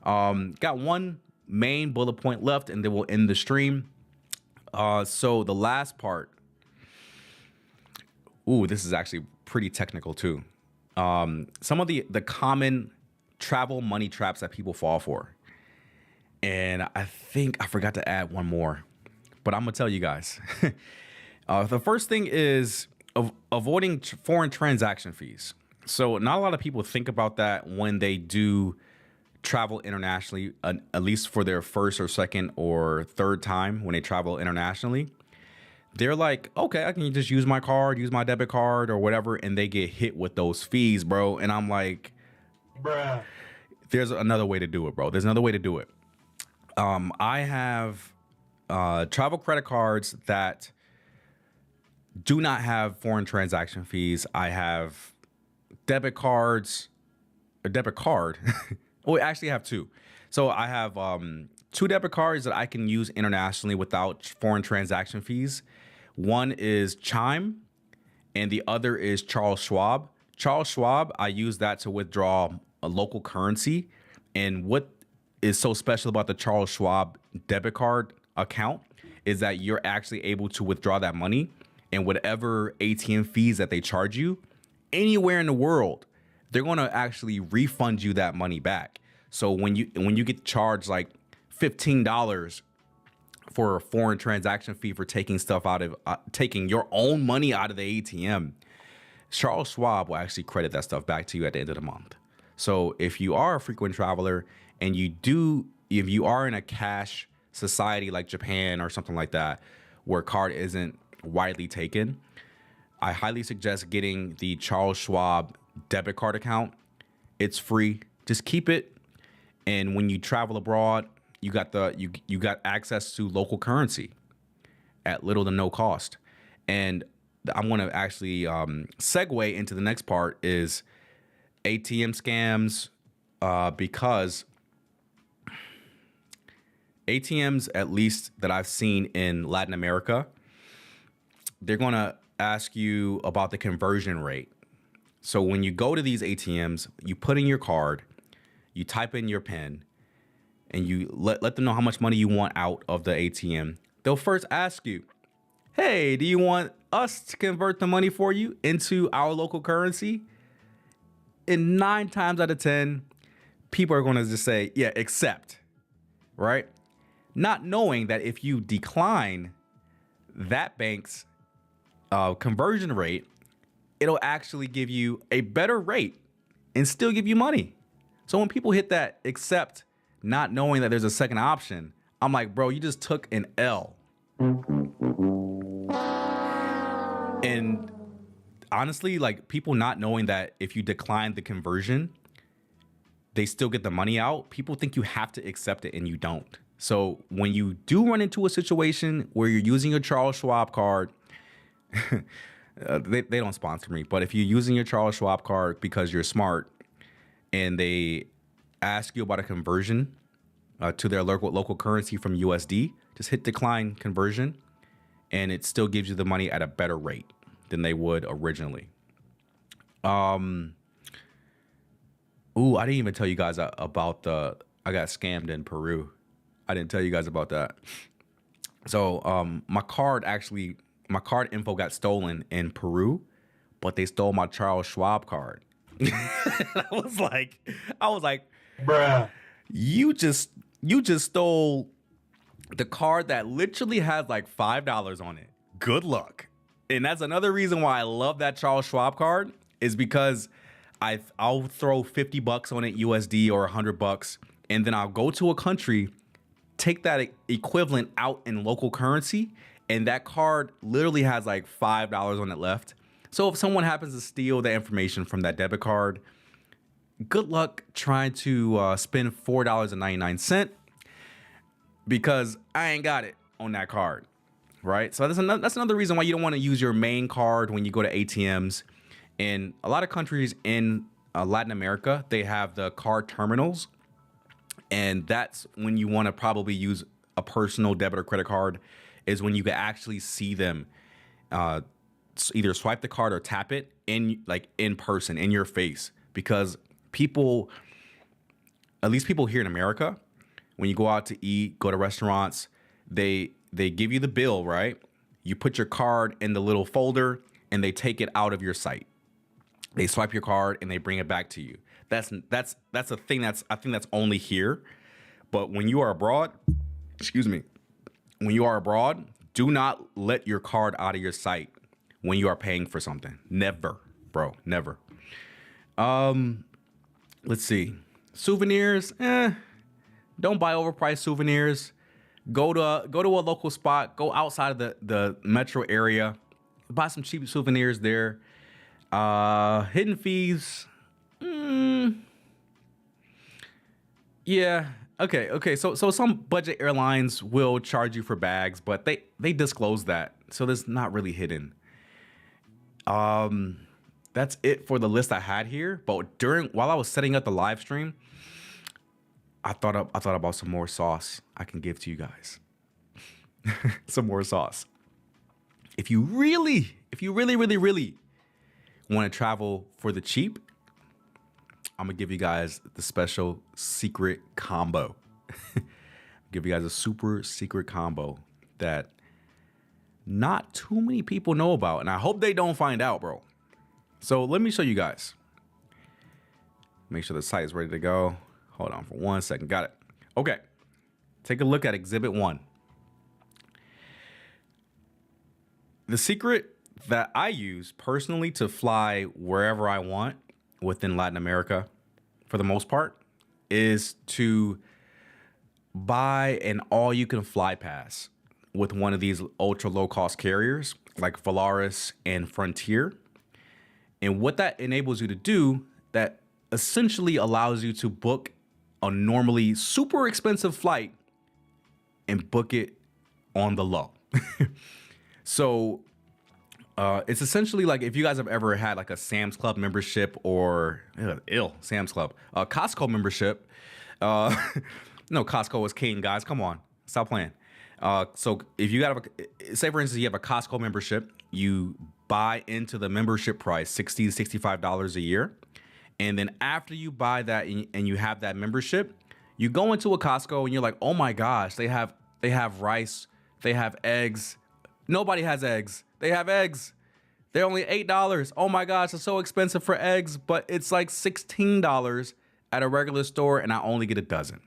Got one main bullet point left and then we'll end the stream. So the last part. Ooh, this is actually pretty technical too. Some of the common travel money traps that people fall for. And I think I forgot to add one more, but I'm gonna tell you guys. The first thing is avoiding foreign transaction fees. So not a lot of people think about that when they do travel internationally, at least for their first or second or third time when they travel internationally. They're like, okay, I can just use my card, use my debit card or whatever, and they get hit with those fees, bro. And I'm like, bruh, there's another way to do it, bro. There's another way to do it. I have travel credit cards that do not have foreign transaction fees. I have debit cards, a debit card. Oh, I actually have two. So I have two debit cards that I can use internationally without foreign transaction fees. One is Chime and the other is Charles Schwab. Charles Schwab, I use that to withdraw a local currency. And what is so special about the Charles Schwab debit card account is that you're actually able to withdraw that money, and whatever ATM fees that they charge you anywhere in the world, they're going to actually refund you that money back. So when you get charged like $15 for a foreign transaction fee for taking stuff out of taking your own money out of the ATM, Charles Schwab will actually credit that stuff back to you at the end of the month. So if you are a frequent traveler and if you are in a cash society like Japan or something like that, where card isn't widely taken, I highly suggest getting the Charles Schwab debit card account. It's free. Just keep it. And when you travel abroad, you got access to local currency at little to no cost. And I'm going to actually segue into the next part is ATM scams, because ATMs, at least that I've seen in Latin America, they're going to ask you about the conversion rate. So when you go to these ATMs, you put in your card, you type in your PIN, and you let them know how much money you want out of the ATM. They'll first ask you, hey, do you want us to convert the money for you into our local currency? And 9 times out of 10, people are going to just say, yeah, accept, right? Not knowing that if you decline that bank's conversion rate, it'll actually give you a better rate and still give you money. So when people hit that accept, not knowing that there's a second option, I'm like, bro, you just took an L. And honestly, like, people not knowing that if you decline the conversion, they still get the money out. People think you have to accept it and you don't. So when you do run into a situation where you're using your Charles Schwab card, they don't sponsor me, but if you're using your Charles Schwab card because you're smart and they ask you about a conversion to their local currency from USD, just hit decline conversion and it still gives you the money at a better rate than they would originally. Ooh, I didn't even tell you guys about I got scammed in Peru. I didn't tell you guys about that. So my card info got stolen in Peru, but they stole my Charles Schwab card. I was like, bruh, you just stole the card that literally has like $5 on it. Good luck. And that's another reason why I love that Charles Schwab card, is because I'll throw $50 on it USD or $100, and then I'll go to a country, take that equivalent out in local currency, and that card literally has like $5 on it left. So if someone happens to steal the information from that debit card, good luck trying to spend $4.99, because I ain't got it on that card, right? So that's another reason why you don't want to use your main card when you go to ATMs. In a lot of countries in Latin America, they have the card terminals, and that's when you want to probably use a personal debit or credit card, is when you can actually see them either swipe the card or tap it in person, in your face. Because people, at least people here in America, when you go out to eat, go to restaurants, they give you the bill, right? You put your card in the little folder and they take it out of your sight. They swipe your card and they bring it back to you. That's a thing I think that's only here. But when you are abroad, when you are abroad, do not let your card out of your sight when you are paying for something. Never, bro, never. Let's see. Souvenirs, don't buy overpriced souvenirs. Go to a local spot. Go outside of the metro area. Buy some cheap souvenirs there. Hidden fees. Yeah. Okay. So some budget airlines will charge you for bags, but they disclose that, so that's not really hidden. That's it for the list I had here. But while I was setting up the live stream, I thought about some more sauce I can give to you guys. Some more sauce. If you really want to travel for the cheap, I'm gonna give you guys the special secret combo. Give you guys a super secret combo that not too many people know about, and I hope they don't find out, bro. So let me show you guys. Make sure the site is ready to go. Hold on for 1 second. Got it. Okay. Take a look at Exhibit 1. The secret that I use personally to fly wherever I want within Latin America, for the most part, is to buy an all-you-can-fly pass with one of these ultra low-cost carriers like Volaris and Frontier. And what that enables you to do, that essentially allows you to book a normally super expensive flight and book it on the low. So it's essentially like if you guys have ever had like a Sam's Club membership or Sam's Club, Costco membership. No, Costco was king, guys. Come on, stop playing. So if you got say for instance you have a Costco membership, you buy into the membership price $60 to $65 a year, and then after you buy that and you have that membership, you go into a Costco and you're like, oh my gosh, they have rice, they have eggs. Nobody has eggs. They have eggs. They're only $8. Oh my gosh, it's so expensive for eggs, but it's like $16 at a regular store, and I only get a dozen.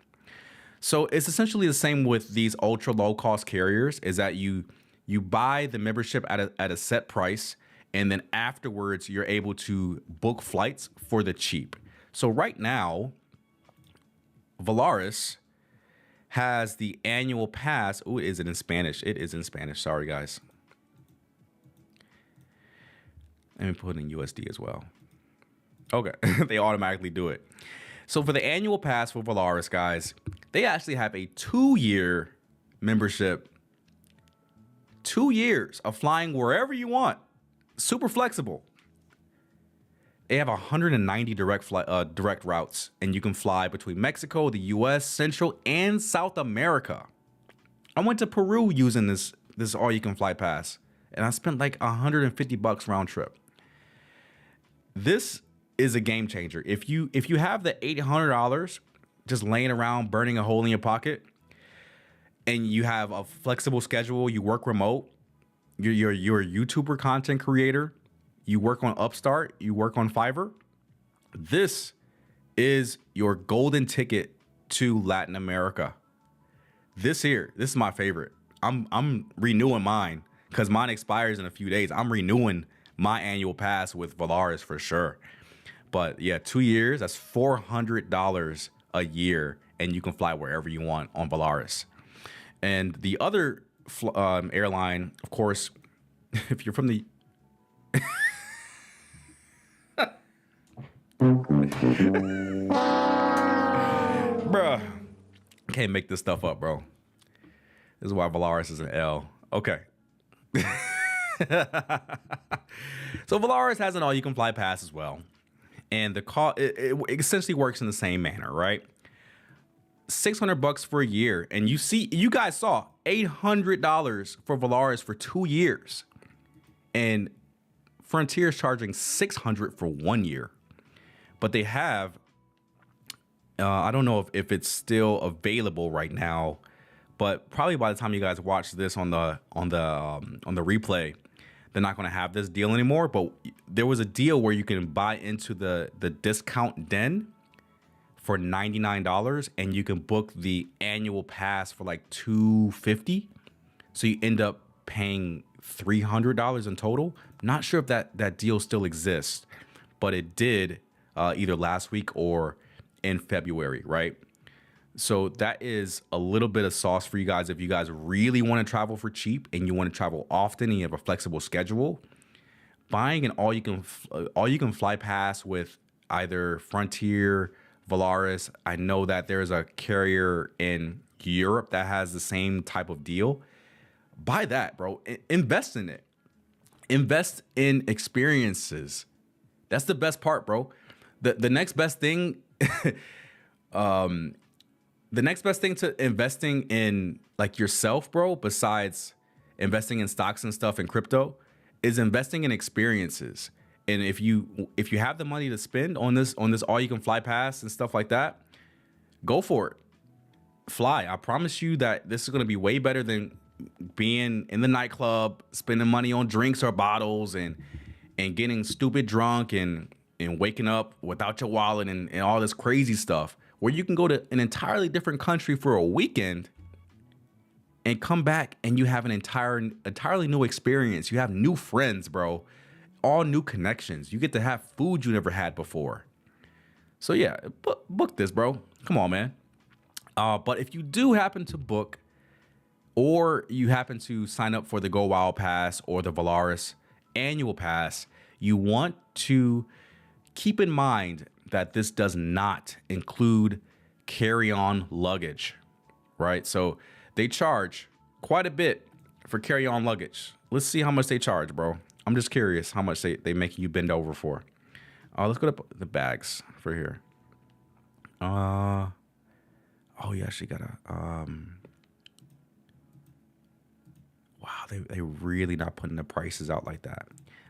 So it's essentially the same with these ultra low cost carriers, is that you buy the membership at a set price, and then afterwards you're able to book flights for the cheap. So right now, Volaris has the annual pass. Oh, is it in Spanish? It is in Spanish. Sorry, guys. Let me put it in USD as well. Okay, they automatically do it. So for the annual pass for Volaris, guys, they actually have a 2-year membership. 2 years of flying wherever you want. Super flexible. They have 190 direct routes, and you can fly between Mexico, the US, Central, and South America. I went to Peru using this all-you-can-fly pass, and I spent like $150 round trip. This is a game changer. If you have the $800 just laying around burning a hole in your pocket, and you have a flexible schedule, you work remote, you're a YouTuber content creator, you work on Upstart, you work on Fiverr, this is your golden ticket to Latin America. This is my favorite. I'm renewing mine because mine expires in a few days. I'm renewing my annual pass with Volaris for sure. But yeah, 2 years, that's $400 a year, and you can fly wherever you want on Volaris. And the other airline, of course, if you're from the bruh, can't make this stuff up, bro. This is why Volaris is an L. Okay. So Volaris has an all-you-can-fly pass as well, and the cost it essentially works in the same manner, right? $600 for a year, and you guys saw $800 for Volaris for 2 years, and Frontier is charging $600 for 1 year. But they have, I don't know if it's still available right now, but probably by the time you guys watch this on the replay, they're not going to have this deal anymore. But there was a deal where you can buy into the discount den for $99, and you can book the annual pass for like $250. So you end up paying $300 in total. Not sure if that deal still exists, but it did either last week or in February, right? So that is a little bit of sauce for you guys if you guys really want to travel for cheap and you want to travel often and you have a flexible schedule. Buying an all you can fly pass with either Frontier, Volaris. I know that there's a carrier in Europe that has the same type of deal. Buy that, bro. Invest in it. Invest in experiences. That's the best part, bro. The next best thing, the next best thing to investing in like yourself, bro, besides investing in stocks and stuff and crypto, is investing in experiences. And if you have the money to spend on this all you can fly pass and stuff like that, go for it. Fly. I promise you that this is going to be way better than being in the nightclub, spending money on drinks or bottles and getting stupid drunk and waking up without your wallet and all this crazy stuff, where you can go to an entirely different country for a weekend and come back and you have an entirely new experience. You have new friends, bro. All new connections. You get to have food you never had before. So yeah, book this, bro. Come on, man. But if you do happen to book, or you happen to sign up for the Go Wild Pass or the Valaris Annual Pass, you want to keep in mind that this does not include carry-on luggage, right? So they charge quite a bit for carry-on luggage. Let's see how much they charge, bro. I'm just curious how much they make you bend over for. Let's go to the bags for here. Oh, you actually gotta, wow, they really not putting the prices out like that.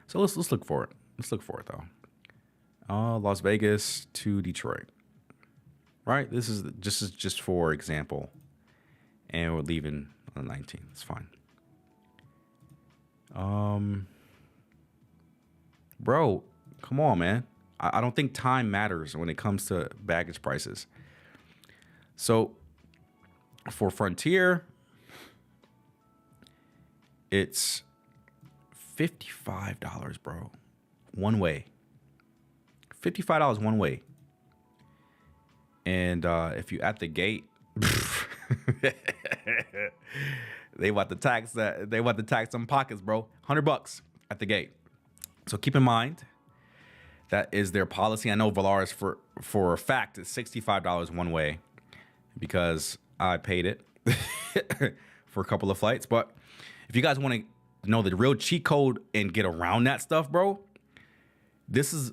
So let's look for it. Let's look for it though. Las Vegas to Detroit, right? This is just for example, and we're leaving on the 19th. It's fine. Bro, come on, man. I don't think time matters when it comes to baggage prices. So for Frontier, it's $55, bro. One way. $55 one way. And if you at the gate, they want to tax that. They want to tax some pockets, bro. $100 at the gate. So keep in mind that is their policy. I know Valaris for a fact is $65 one way because I paid it for a couple of flights. But if you guys want to know the real cheat code and get around that stuff, bro, this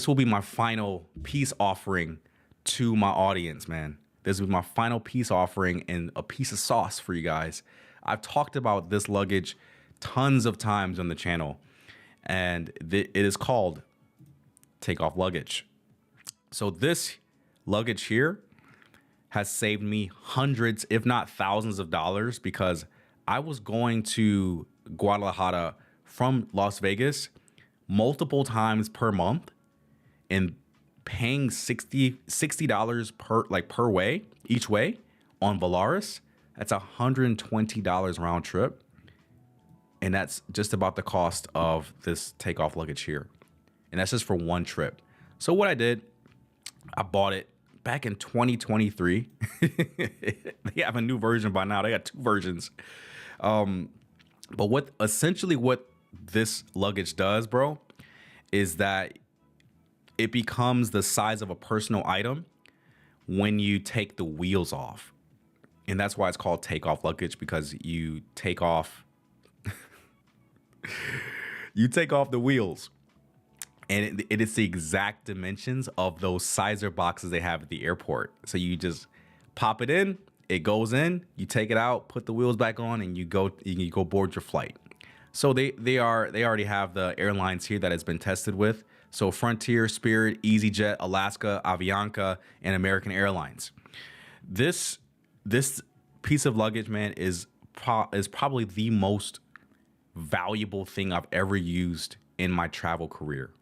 will be my final peace offering to my audience, man. This will be my final peace offering and a piece of sauce for you guys. I've talked about this luggage tons of times on the channel, and it is called Takeoff Luggage. So this luggage here has saved me hundreds, if not thousands of dollars, because I was going to Guadalajara from Las Vegas multiple times per month and paying $60 per way, each way on Valaris. That's $120 round trip. And that's just about the cost of this takeoff luggage here. And that's just for one trip. So what I did, I bought it back in 2023. They have a new version by now. They got two versions. But what this luggage does, bro, is that it becomes the size of a personal item when you take the wheels off. And that's why it's called takeoff luggage, because you take off the wheels. And it is the exact dimensions of those sizer boxes they have at the airport. So you just pop it in, it goes in, you take it out, put the wheels back on, and you go board your flight. So they already have the airlines here that has been tested with. So Frontier, Spirit, EasyJet, Alaska, Avianca, and American Airlines. This piece of luggage, man, is probably the most valuable thing I've ever used in my travel career.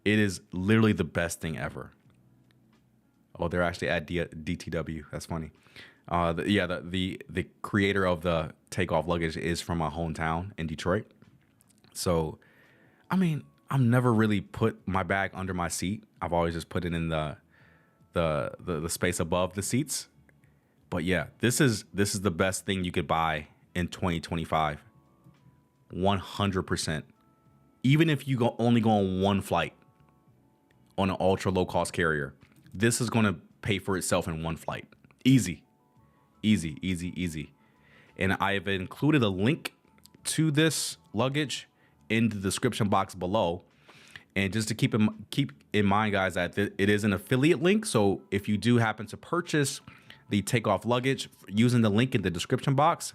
It is literally the best thing ever. Oh, they're actually at DTW. That's funny. The creator of the takeoff luggage is from my hometown in Detroit. So, I mean, I've never really put my bag under my seat. I've always just put it in the space above the seats. But yeah, this is the best thing you could buy in 2025. 100%. Even if you only go on one flight on an ultra low cost carrier, this is going to pay for itself in one flight. Easy. And I have included a link to this luggage in the description box below. And just to keep in mind, guys, that it is an affiliate link. So if you do happen to purchase the takeoff luggage using the link in the description box,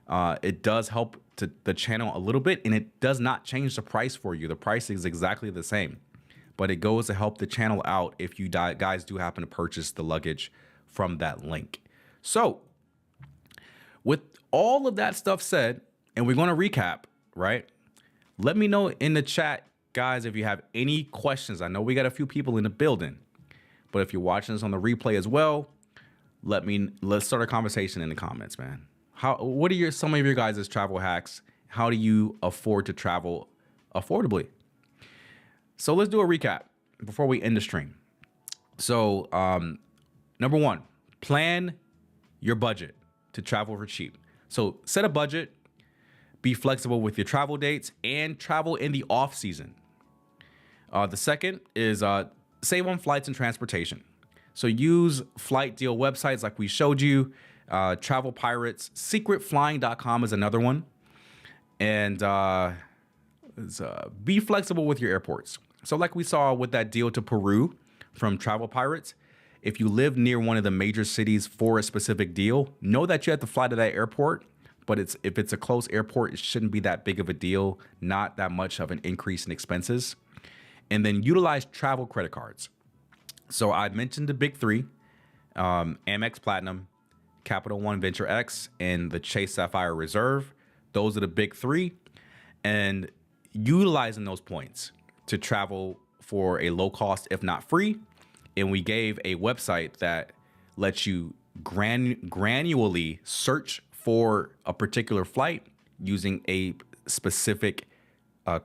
It does help to the channel a little bit, and it does not change the price for you. The price is exactly the same, but it goes to help the channel out if you guys do happen to purchase the luggage from that link. So with all of that stuff said, and we're going to recap, right? Let me know in the chat, guys, if you have any questions. I know we got a few people in the building, but if you're watching this on the replay as well, let's start a conversation in the comments, man. What are some of your guys' travel hacks? How do you afford to travel affordably? So let's do a recap before we end the stream. So number one, plan your budget to travel for cheap. So set a budget, be flexible with your travel dates, and travel in the off season. The second is save on flights and transportation. So use flight deal websites like we showed you, Travel Pirates, secretflying.com is another one. And be flexible with your airports. So like we saw with that deal to Peru from Travel Pirates, if you live near one of the major cities for a specific deal, know that you have to fly to that airport. But if it's a close airport, it shouldn't be that big of a deal, not that much of an increase in expenses. And then utilize travel credit cards. So I mentioned the big three, Amex Platinum, Capital One Venture X, and the Chase Sapphire Reserve. Those are the big three. And utilizing those points to travel for a low cost, if not free. And we gave a website that lets you granularly search for a particular flight using a specific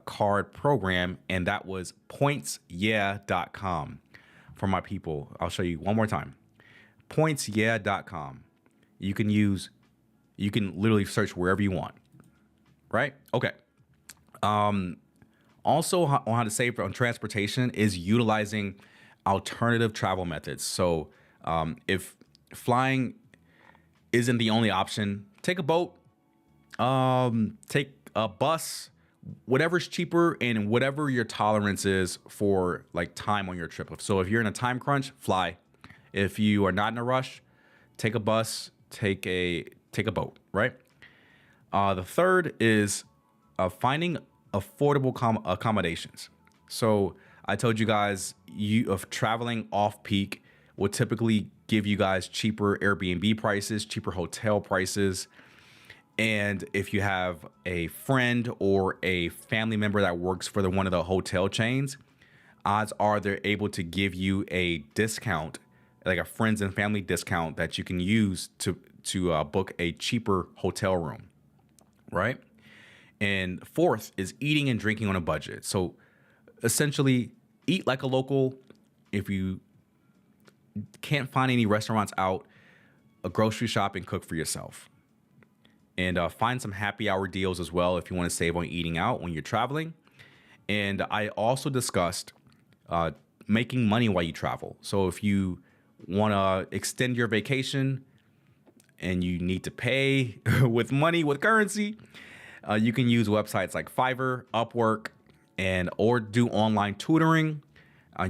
card program, and that was pointsyeah.com. For my people, I'll show you one more time. Pointsyeah.com. You can literally search wherever you want, right? Okay. Also, on how to save on transportation is utilizing alternative travel methods. So if flying isn't the only option, take a boat, take a bus, whatever's cheaper and whatever your tolerance is for like time on your trip. So if you're in a time crunch, fly. If you are not in a rush, take a bus, take a boat, right? The third is finding affordable accommodations. So I told you guys, traveling off peak will typically give you guys cheaper Airbnb prices, cheaper hotel prices. And if you have a friend or a family member that works for one of the hotel chains, odds are they're able to give you a discount, like a friends and family discount that you can use to book a cheaper hotel room, right? And fourth is eating and drinking on a budget. So essentially, eat like a local. If you can't find any restaurants out, a grocery shop and cook for yourself. And find some happy hour deals as well if you want to save on eating out when you're traveling. And I also discussed making money while you travel. So if you want to extend your vacation and you need to pay with money, with currency, you can use websites like Fiverr, Upwork, or do online tutoring.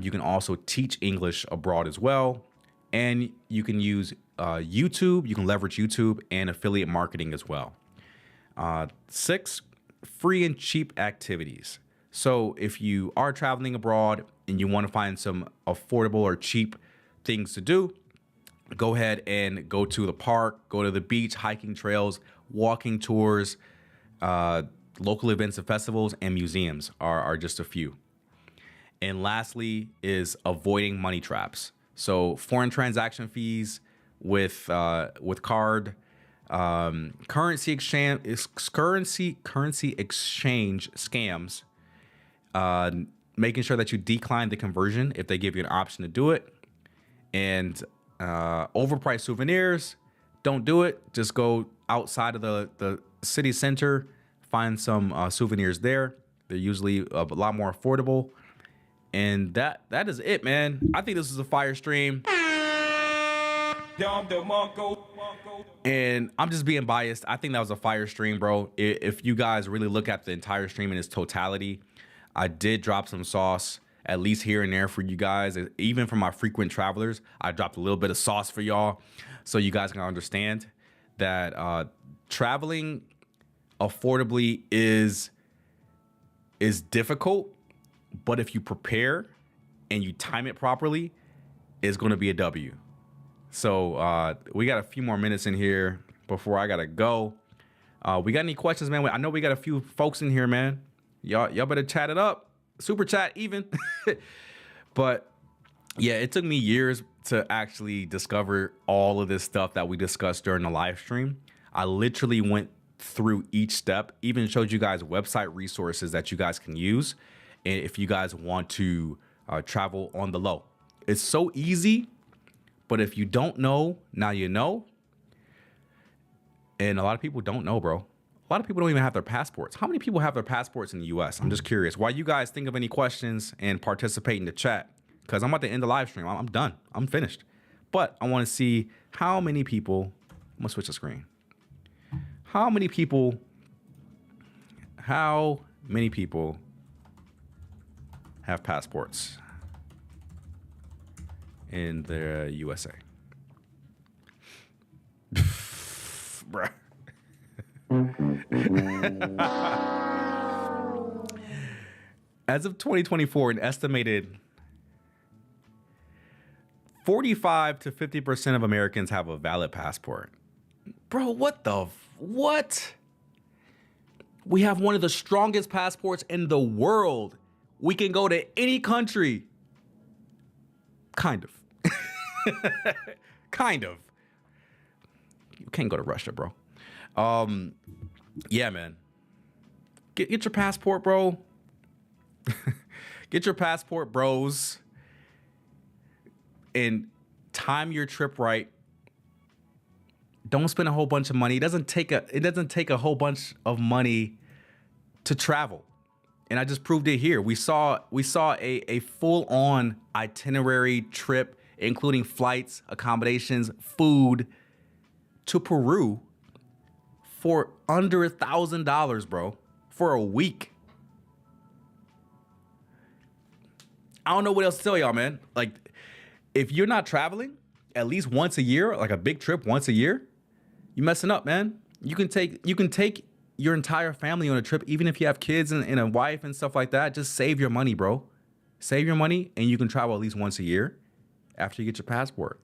You can also teach English abroad as well. And you can use YouTube. You can leverage YouTube and affiliate marketing as well. 6, free and cheap activities. So if you are traveling abroad and you want to find some affordable or cheap things to do, go ahead and go to the park, go to the beach, hiking trails, walking tours, local events and festivals, and museums are just a few. And lastly is avoiding money traps. So foreign transaction fees with card, currency exchange scams, making sure that you decline the conversion if they give you an option to do it, and overpriced souvenirs. Don't do it. Just go outside of the city center, find some souvenirs there. They're usually a lot more affordable. And that is it, man. I think this is a fire stream. And I'm just being biased. I think that was a fire stream, bro. If you guys really look at the entire stream in its totality, I did drop some sauce, at least here and there for you guys. Even for my frequent travelers, I dropped a little bit of sauce for y'all so you guys can understand that traveling affordably is difficult, but if you prepare and you time it properly, it's going to be a W. So we got a few more minutes in here before I gotta go. We got any questions, man? I know we got a few folks in here, man. Y'all better chat it up. Super chat even. But yeah, it took me years to actually discover all of this stuff that we discussed during the live stream. I literally went through each step, even showed you guys website resources that you guys can use if you guys want to travel on the low. It's so easy, but if you don't know, now you know. And a lot of people don't know, bro. A lot of people don't even have their passports. How many people have their passports in the US? I'm just curious. While you guys think of any questions and participate in the chat, because I'm about to end the live stream. I'm done. I'm finished. But I want to see how many people, I'm gonna switch the screen. How many people have passports in the USA? Bruh. As of 2024, an estimated 45 to 50% of Americans have a valid passport. Bro, what? We have one of the strongest passports in the world. We can go to any country. Kind of. Kind of. You can't go to Russia, bro. Yeah, man. Get your passport, bro. Get your passport, bros. And time your trip right. Don't spend a whole bunch of money. It doesn't take a whole bunch of money to travel. And I just proved it here. We saw a full-on itinerary trip, including flights, accommodations, food, to Peru for under $1,000, bro, for a week. I don't know what else to tell y'all, man. Like, if you're not traveling at least once a year, like a big trip once a year, you're messing up, man. You can take your entire family on a trip, even if you have kids and a wife and stuff like that. Just save your money, bro. Save your money, and you can travel at least once a year after you get your passport.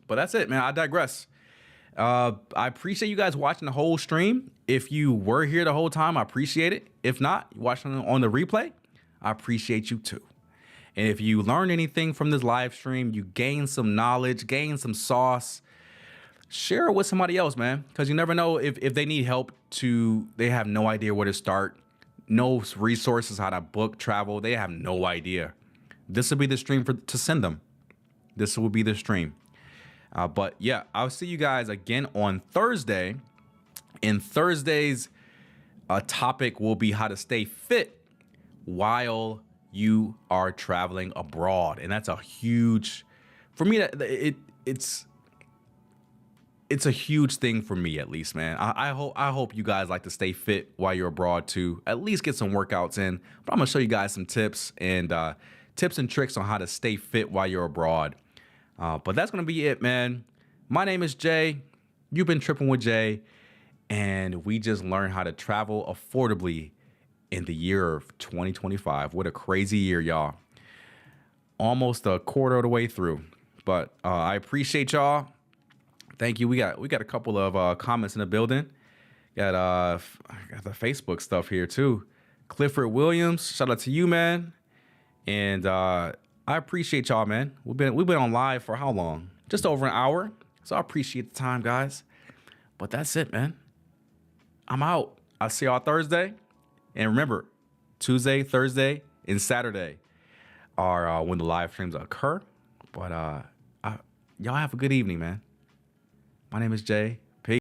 But that's it, man. I digress. I appreciate you guys watching the whole stream. If you were here the whole time, I appreciate it. If not, watching on the replay, I appreciate you too. And if you learned anything from this live stream, you gained some knowledge, gained some sauce, share it with somebody else, man. Because you never know if they need help they have no idea where to start, no resources, how to book travel. They have no idea. This will be the stream to send them. This will be the stream. But yeah, I'll see you guys again on Thursday. And Thursday's topic will be how to stay fit while you are traveling abroad. And that's a huge, for me, it's a huge thing for me, at least, man. I hope you guys like to stay fit while you're abroad too. At least get some workouts in. But I'm gonna show you guys some tips and tricks on how to stay fit while you're abroad. But that's going to be it, man. My name is Jay. You've been tripping with Jay. And we just learned how to travel affordably in the year of 2025. What a crazy year, y'all. Almost a quarter of the way through. But I appreciate y'all. Thank you. We got a couple of comments in the building. Got the Facebook stuff here, too. Clifford Williams, shout out to you, man. And I appreciate y'all, man. We've been on live for how long? Just over an hour. So I appreciate the time, guys. But that's it, man. I'm out. I'll see y'all Thursday. And remember, Tuesday, Thursday, and Saturday are when the live streams occur. But y'all have a good evening, man. My name is Jay.